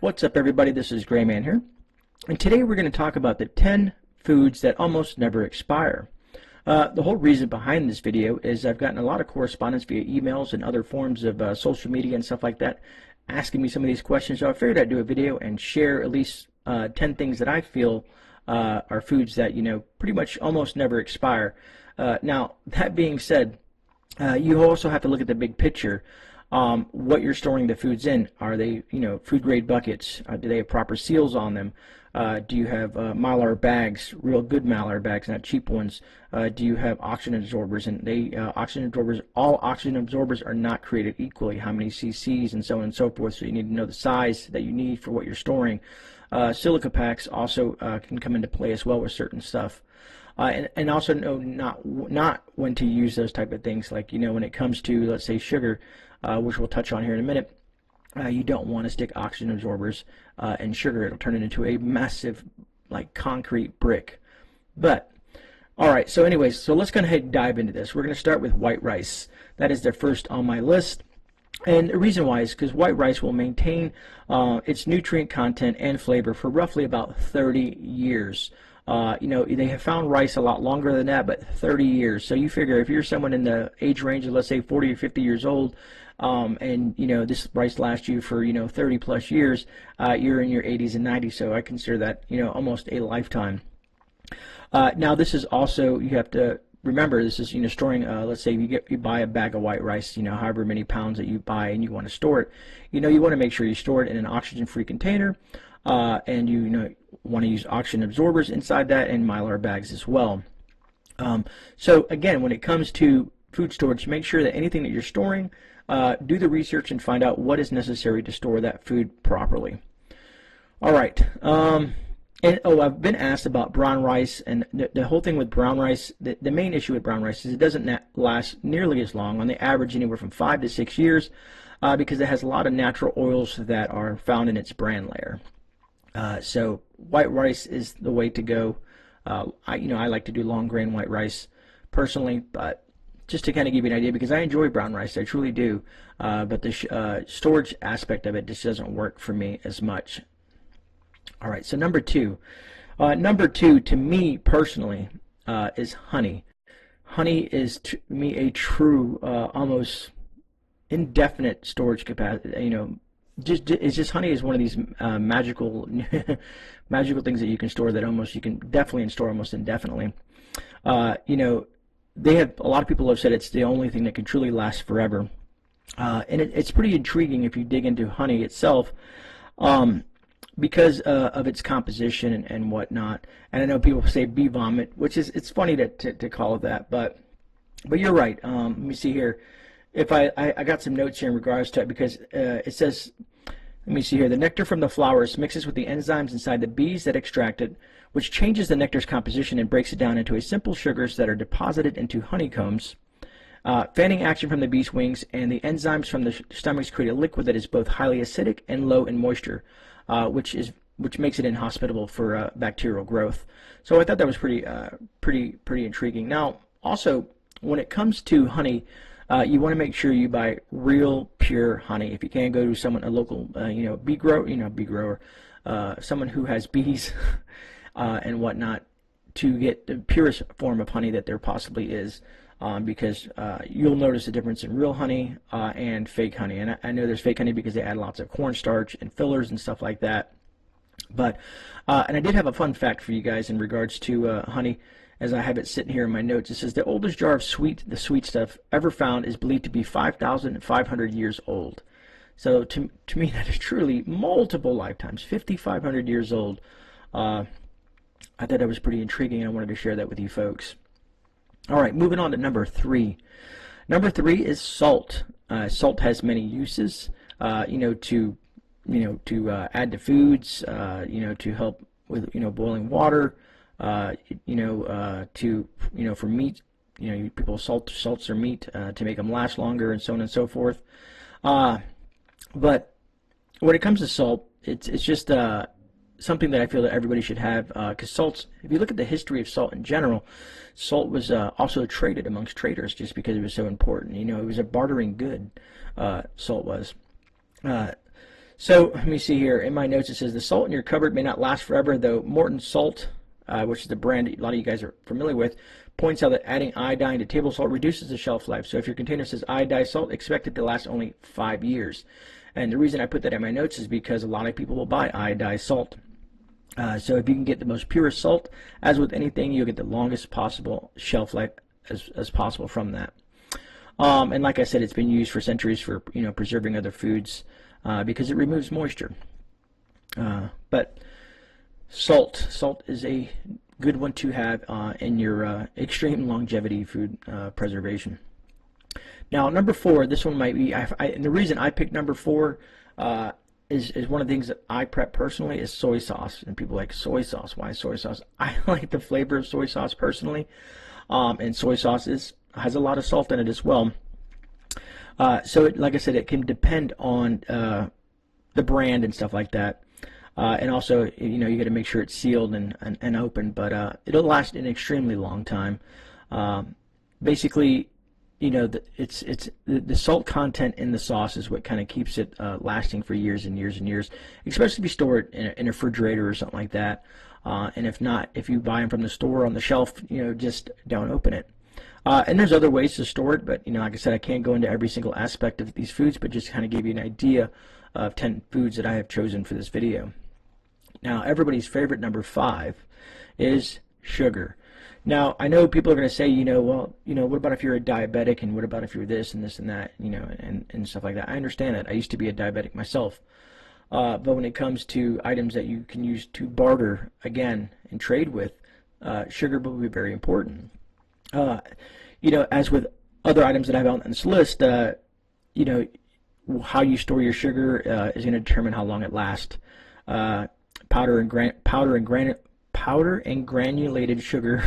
What's up, everybody? This is GreyMan here, and today we're going to talk about the 10 foods that almost never expire. The whole reason behind this video is I've gotten a lot of correspondence via emails and other forms of social media and stuff like that asking me some of these questions, so I figured I'd do a video and share at least 10 things that I feel are foods that, pretty much almost never expire. Now, that being said, you also have to look at the big picture. What you're storing the foods in. Are they, food grade buckets? Do they have proper seals on them? Do you have Malabar bags, real good Malabar bags, not cheap ones? Do you have oxygen absorbers? And all oxygen absorbers are not created equally. How many cc's and so on and so forth. So you need to know the size that you need for what you're storing. Silica packs also can come into play as well with certain stuff. And also know not when to use those type of things. Like, when it comes to, let's say, sugar, which we'll touch on here in a minute, you don't want to stick oxygen absorbers in sugar. It'll turn it into a massive, like, concrete brick. But, alright, so anyways, so let's go ahead and dive into this. We're going to start with white rice. That is the first on my list. And the reason why is because white rice will maintain its nutrient content and flavor for roughly about 30 years. They have found rice a lot longer than that, but 30 years. So you figure if you're someone in the age range of, let's say, 40 or 50 years old, and, this rice lasts you for, 30 plus years, you're in your 80s and 90s. So I consider that, almost a lifetime. Now, this is also, you have to remember, this is, storing, let's say you buy a bag of white rice, however many pounds that you buy, and you want to store it. You want to make sure you store it in an oxygen-free container, and you want to use oxygen absorbers inside that, and Mylar bags as well. So again, when it comes to food storage, make sure that anything that you're storing, do the research and find out what is necessary to store that food properly. All right. I've been asked about brown rice, and the whole thing with brown rice, the main issue with brown rice is it doesn't last nearly as long, on the average anywhere from 5 to 6 years, because it has a lot of natural oils that are found in its bran layer. So white rice is the way to go. I like to do long grain white rice personally, but just to kind of give you an idea, because I enjoy brown rice, I truly do, but the storage aspect of it just doesn't work for me as much. All right, so number two. Number two, to me personally, is honey. Honey is, to me, a true, almost indefinite storage capacity. It's just honey is one of these magical things that you can store that you can definitely store almost indefinitely. They have, a lot of people have said it's the only thing that can truly last forever, and it's pretty intriguing if you dig into honey itself, because of its composition and whatnot. And I know people say bee vomit, which is, it's funny to call it that, but you're right. Let me see here. If I got some notes here in regards to it, because it says, let me see here, the nectar from the flowers mixes with the enzymes inside the bees that extract it, which changes the nectar's composition and breaks it down into a simple sugars that are deposited into honeycombs. Fanning action from the bee's wings and the enzymes from the stomachs create a liquid that is both highly acidic and low in moisture, which makes it inhospitable for bacterial growth. So I thought that was pretty intriguing. Now, also, when it comes to honey, you want to make sure you buy real pure honey. If you can, go to a local bee grower, someone who has bees and whatnot, to get the purest form of honey that there possibly is, because you'll notice the difference in real honey and fake honey. And I know there's fake honey because they add lots of cornstarch and fillers and stuff like that. But and I did have a fun fact for you guys in regards to honey, as I have it sitting here in my notes. It says the oldest jar of the sweet stuff ever found is believed to be 5,500 years old. So to me, that is truly multiple lifetimes, 5,500 years old. I thought that was pretty intriguing, and I wanted to share that with you folks. All right, moving on to number three. Number three is salt. Salt has many uses, to add to foods, to help with, boiling water, for meat, people salts their meat to make them last longer, and so on and so forth. But when it comes to salt, it's just something that I feel that everybody should have, because salts, if you look at the history of salt in general, salt was also traded amongst traders just because it was so important. It was a bartering good, salt was. So let me see here. In my notes it says the salt in your cupboard may not last forever, though Morton Salt, which is the brand a lot of you guys are familiar with, points out that adding iodine to table salt reduces the shelf life. So if your container says iodized salt, expect it to last only 5 years. And the reason I put that in my notes is because a lot of people will buy iodized salt. So if you can get the most purest salt, as with anything, you'll get the longest possible shelf life as possible from that. And like I said, it's been used for centuries for preserving other foods because it removes moisture. But salt is a good one to have in your extreme longevity food preservation. Now, number 4, this one might be, and the reason I picked number 4 is one of the things that I prep personally is soy sauce. And people are like, soy sauce, why soy sauce? I like the flavor of soy sauce personally, and soy sauce has a lot of salt in it as well. So like I said, it can depend on the brand and stuff like that. And also, you got to make sure it's sealed and open, but it'll last an extremely long time. Basically, the salt content in the sauce is what kind of keeps it lasting for years and years and years, especially if you store it in a refrigerator or something like that. And if not, if you buy them from the store on the shelf, just don't open it. And there's other ways to store it, but like I said, I can't go into every single aspect of these foods, but just kind of give you an idea of 10 foods that I have chosen for this video. Now, everybody's favorite number 5 is sugar. Now, I know people are going to say, well, what about if you're a diabetic, and what about if you're this and this and that, and stuff like that. I understand that. I used to be a diabetic myself. But when it comes to items that you can use to barter, again, and trade with, sugar will be very important. As with other items that I have on this list, how you store your sugar is going to determine how long it lasts. Powder and granulated sugar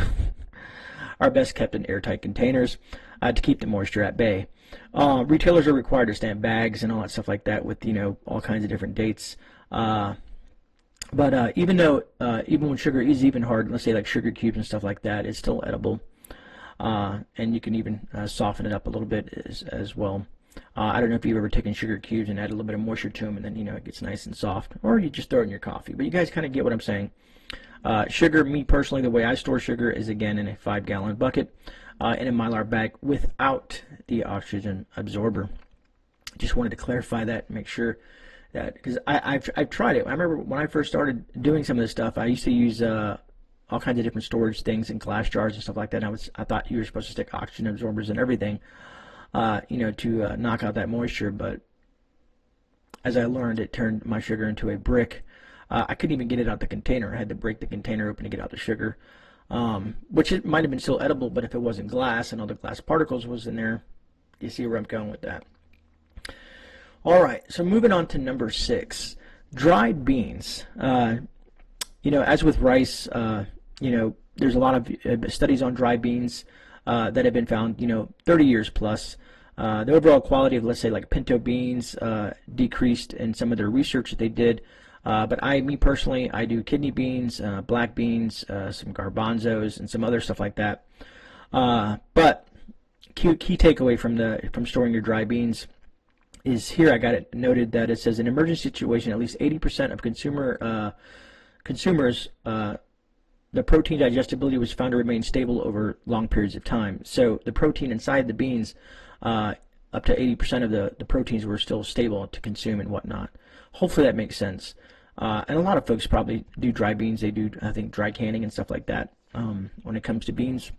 are best kept in airtight containers to keep the moisture at bay. Retailers are required to stamp bags and all that stuff like that with all kinds of different dates. But even when sugar is even hard, let's say like sugar cubes and stuff like that, it's still edible. And you can even soften it up a little bit as well. I don't know if you've ever taken sugar cubes and add a little bit of moisture to them, and then it gets nice and soft, or you just throw it in your coffee. But you guys kind of get what I'm saying. Sugar, me personally, the way I store sugar is again in a 5-gallon bucket in a Mylar bag without the oxygen absorber. Just wanted to clarify that, make sure that, because I've tried it. I remember when I first started doing some of this stuff, I used to use all kinds of different storage things in glass jars and stuff like that. And I thought you were supposed to stick oxygen absorbers and everything, to knock out that moisture. But as I learned, it turned my sugar into a brick. I couldn't even get it out the container. I had to break the container open to get out the sugar, which it might have been still edible, but if it wasn't glass and all the glass particles was in there, you see where I'm going with that. All right, so moving on to number 6, dried beans. As with rice, there's a lot of studies on dried beans that have been found, 30 years plus. The overall quality of, let's say, like pinto beans decreased in some of their research that they did. But me personally, I do kidney beans, black beans, some garbanzos, and some other stuff like that. But key takeaway from storing your dry beans is here. I got it noted that it says in an emergency situation, at least 80% of consumers, the protein digestibility was found to remain stable over long periods of time. So the protein inside the beans, up to 80% of the proteins were still stable to consume and whatnot. Hopefully that makes sense. And a lot of folks probably do dry beans. They do, I think, dry canning and stuff like that when it comes to beans.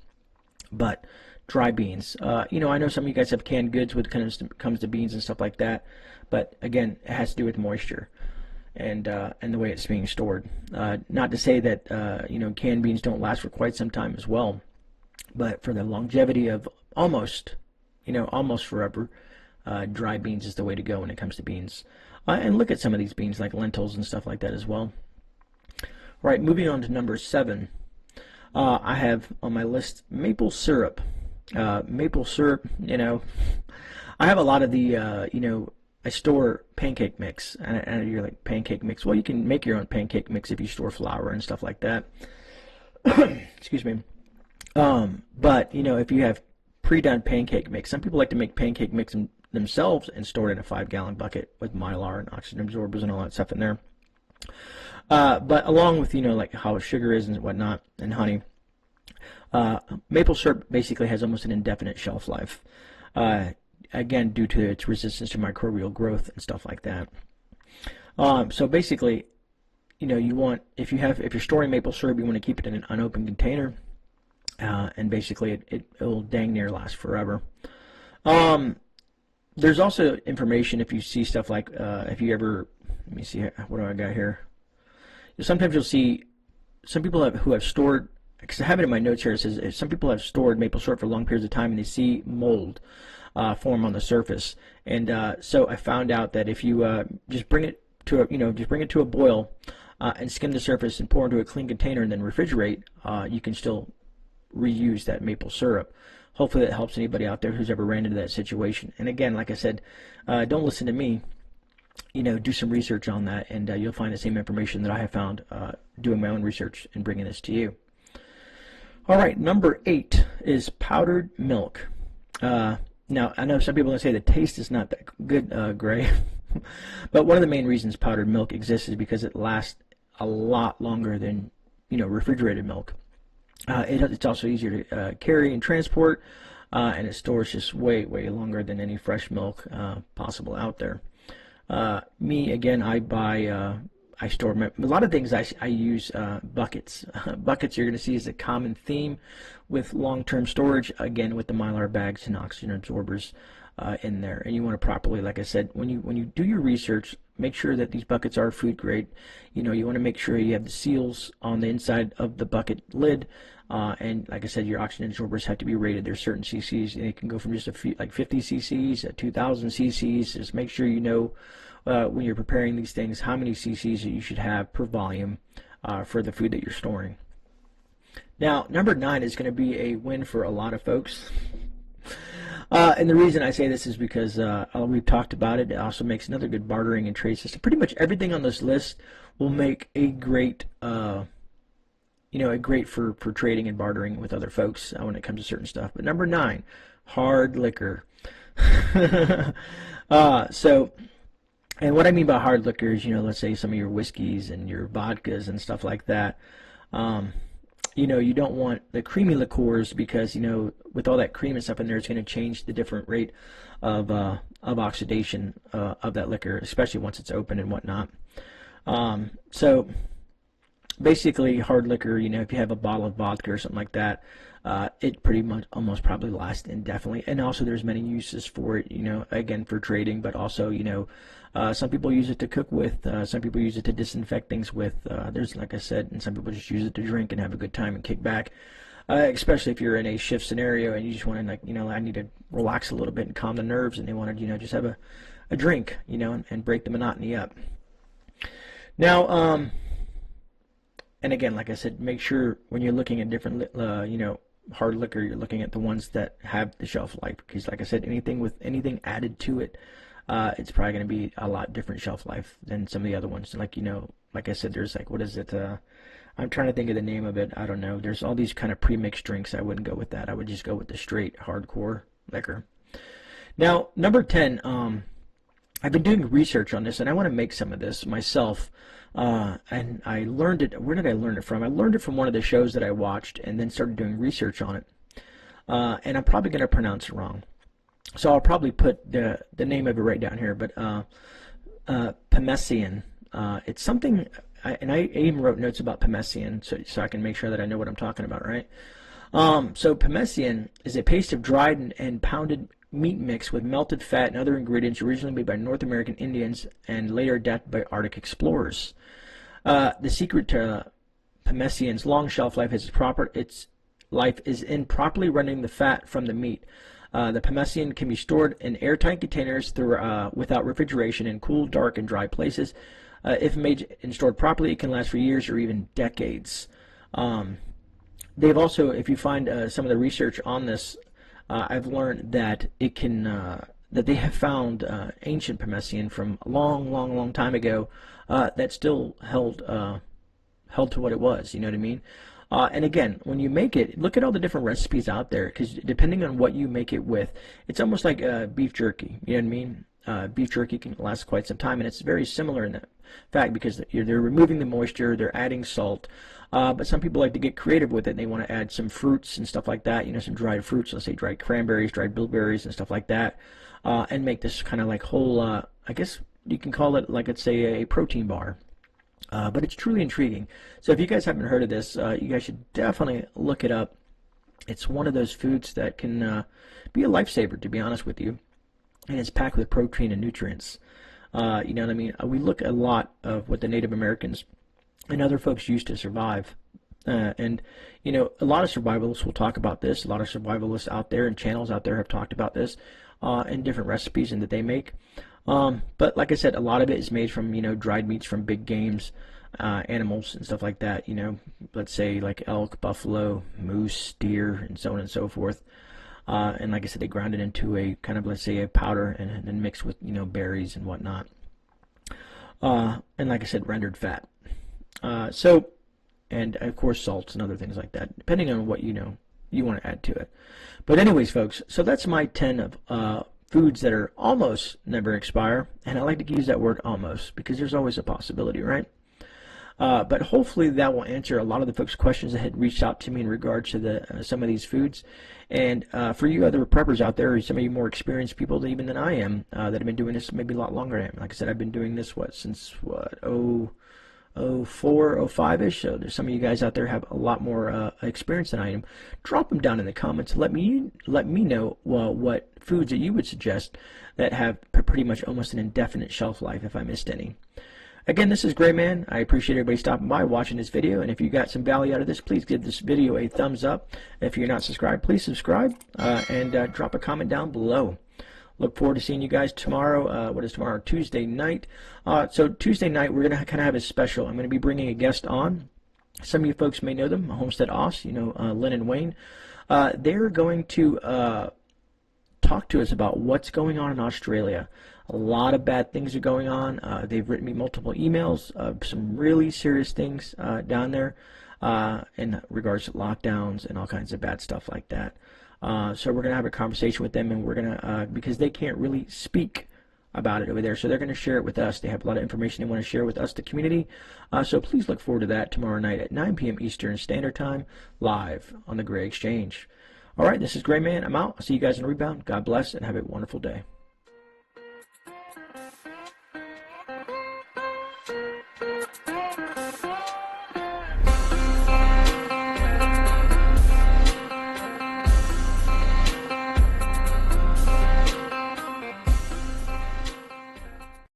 But dry beans, I know some of you guys have canned goods when it comes to beans and stuff like that. But again, it has to do with moisture and the way it's being stored. Not to say that canned beans don't last for quite some time as well, but for the longevity of almost forever, dry beans is the way to go when it comes to beans. And look at some of these beans like lentils and stuff like that as well. All right, moving on to number 7. I have on my list maple syrup. Maple syrup, I have a lot of the, I store pancake mix. And you're like, pancake mix? Well, you can make your own pancake mix if you store flour and stuff like that. Excuse me. But, if you have pre-done pancake mix, some people like to make pancake mix and themselves and stored in a 5-gallon bucket with Mylar and oxygen absorbers and all that stuff in there. But along with, like how sugar is and whatnot, and honey, maple syrup basically has almost an indefinite shelf life. Again, due to its resistance to microbial growth and stuff like that. So basically, you want, if you're storing maple syrup, you want to keep it in an unopened container, and basically it will dang near last forever. There's also information if you see stuff like, if you ever, let me see, what do I got here? Sometimes you'll see some people who have stored, because I have it in my notes here, it says some people have stored maple syrup for long periods of time and they see mold form on the surface. And so I found out that if you just bring it to a boil and skim the surface and pour into a clean container and then refrigerate, you can still reuse that maple syrup. Hopefully that helps anybody out there who's ever ran into that situation. And again, like I said, don't listen to me. Do some research on that, and you'll find the same information that I have found doing my own research and bringing this to you. All right, number 8 is powdered milk. Now, I know some people say the taste is not that good, Gray, but one of the main reasons powdered milk exists is because it lasts a lot longer than refrigerated milk. It's also easier to carry and transport, and it stores just way longer than any fresh milk possible out there. Me, again, I store a lot of things. I use buckets. Buckets you're going to see is a common theme with long-term storage, again with the Mylar bags and oxygen absorbers in there. And you want to properly, like I said, when you do your research, make sure that these buckets are food grade. You want to make sure you have the seals on the inside of the bucket lid. And like I said, your oxygen absorbers have to be rated. There's certain cc's, and it can go from just a few, like 50 cc's to 2,000 cc's. Just make sure when you're preparing these things how many cc's that you should have per volume for the food that you're storing. Now, number 9 is going to be a win for a lot of folks. And the reason I say this is because we've talked about it. It also makes another good bartering and trade system. Pretty much everything on this list will make a great for trading and bartering with other folks when it comes to certain stuff. But number 9, hard liquor. And what I mean by hard liquor is, let's say some of your whiskeys and your vodkas and stuff like that. You don't want the creamy liqueurs because, with all that cream and stuff in there, it's going to change the different rate of oxidation of that liquor, especially once it's open and whatnot. So basically, hard liquor, if you have a bottle of vodka or something like that, it pretty much almost probably lasts indefinitely. And also there's many uses for it, again, for trading, but also, some people use it to cook with, some people use it to disinfect things with. There's, like I said, and some people just use it to drink and have a good time and kick back, especially if you're in a shift scenario and you just want to, I need to relax a little bit and calm the nerves, and they want to, just have a drink, and break the monotony up. Now, and again, like I said, make sure when you're looking at different, hard liquor, you're looking at the ones that have the shelf life, because, like I said, anything with anything added to it, it's probably going to be a lot different shelf life than some of the other ones. Like, like I said, there's what is it? I'm trying to think of the name of it. I don't know. There's all these kind of pre-mixed drinks. I wouldn't go with that. I would just go with the straight hardcore liquor. Now, number 10, I've been doing research on this, and I want to make some of this myself. And I learned it. Where did I learn it from? I learned it from one of the shows that I watched, and then started doing research on it. And I'm probably going to pronounce it wrong, so I'll probably put the name of it right down here. But Parmesan. It's something, and I even wrote notes about Parmesan, so I can make sure that I know what I'm talking about, right? So Parmesan is a paste of dried and pounded meat mix with melted fat and other ingredients originally made by North American Indians and later adapted by Arctic explorers. The secret to Parmesan's long shelf life is its life is in properly running the fat from the meat. The Parmesan can be stored in airtight containers without refrigeration in cool, dark, and dry places. If made and stored properly, it can last for years or even decades. They've also, if you find some of the research on this, I've learned that it can that they have found ancient Parmesan from a long time ago that still held to what it was. You know what I mean? And again, when you make it, look at all the different recipes out there, because depending on what you make it with, it's almost like beef jerky. You know what I mean? Beef jerky can last quite some time, and it's very similar in that fact because they're removing the moisture, they're adding salt. But some people like to get creative with it, and they want to add some fruits and stuff like that, you know, some dried fruits, let's say dried cranberries, dried blueberries, and stuff like that, and make this kind of like whole, I guess you can call it like, let's say, a protein bar. But it's truly intriguing. So if you guys haven't heard of this, you guys should definitely look it up. It's one of those foods that can be a lifesaver, to be honest with you. And it's packed with protein and nutrients. You know what I mean? We look a lot of what the Native Americans and other folks used to survive. And, you know, a lot of survivalists will talk about this. A lot of survivalists out there and channels out there have talked about this in different recipes and that they make. But like I said, a lot of it is made from, you know, dried meats from big games, animals and stuff like that, you know, let's say like elk, buffalo, moose, deer, and so on and so forth. And like I said, they ground it into a kind of, let's say, a powder and then mixed with, you know, berries and whatnot. And like I said, rendered fat. And of course salts and other things like that, depending on what, you know, you want to add to it. But anyways, folks, so that's my 10 of foods that are almost never expire, and I like to use that word almost because there's always a possibility, right? But hopefully that will answer a lot of the folks' questions that had reached out to me in regards to some of these foods. And for you other preppers out there, or some of you more experienced people even than I am that have been doing this maybe a lot longer than I am. Like I said, I've been doing this since 04, 05-ish. So there's some of you guys out there have a lot more experience than I am. Drop them down in the comments. Let me know what foods that you would suggest that have pretty much almost an indefinite shelf life if I missed any. Again, this is GreyMan. I appreciate everybody stopping by, watching this video, and if you got some value out of this, please give this video a thumbs up. If you're not subscribed, please subscribe and drop a comment down below. Look forward to seeing you guys tomorrow. What is tomorrow? Tuesday night. So Tuesday night, we're going to kind of have a special. I'm going to be bringing a guest on. Some of you folks may know them, Homestead Oz, you know, Lynn and Wayne. They're going to talk to us about what's going on in Australia. A lot of bad things are going on. They've written me multiple emails of some really serious things down there in regards to lockdowns and all kinds of bad stuff like that. So we're going to have a conversation with them, and we're going to, because they can't really speak about it over there, so they're going to share it with us. They have a lot of information they want to share with us, the community. So please look forward to that tomorrow night at 9 p.m. Eastern Standard Time, live on the Grey Exchange. All right, this is GreyMan. I'm out. I'll see you guys in the rebound. God bless, and have a wonderful day.